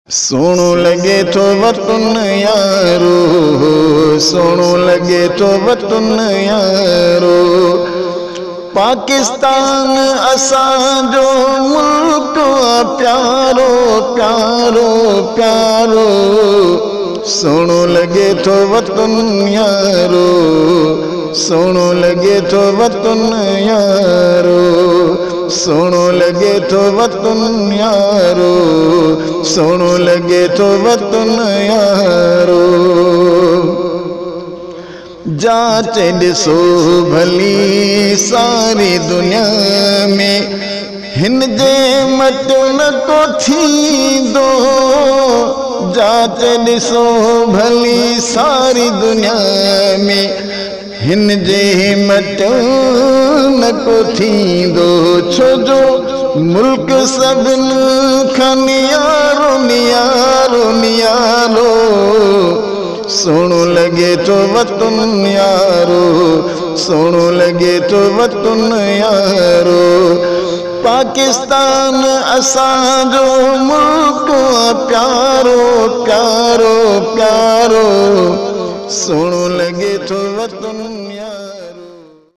सोनू लगे तो वतन यारो, सोनू लगे तो वतन यारो। पाकिस्तान असांजो मुल्क प्यारो प्यारो प्यारो। सोनू लगे तो वतन यारो, सोनू लगे तो वतन यारो। सोनू लगे तो वतन यारो, सोनू लगे तो वतन यारो। जांच ॾिसो भली सारी दुनिया में, हिन जे मटियो न को थींदो। जांच ॾिसो भली सारी दुनिया में, हिन जे मटियो न को थींदो। छो जो मुल्क सभिनी खां नियारो नियारो नियारो। सोनू लगे तो वतन यारो, सोनू लगे तो वतन यारो। पाकिस्तान असांजो मुल्क प्यारो प्यारो प्यारो। सोनू लगे तो वतन यारो।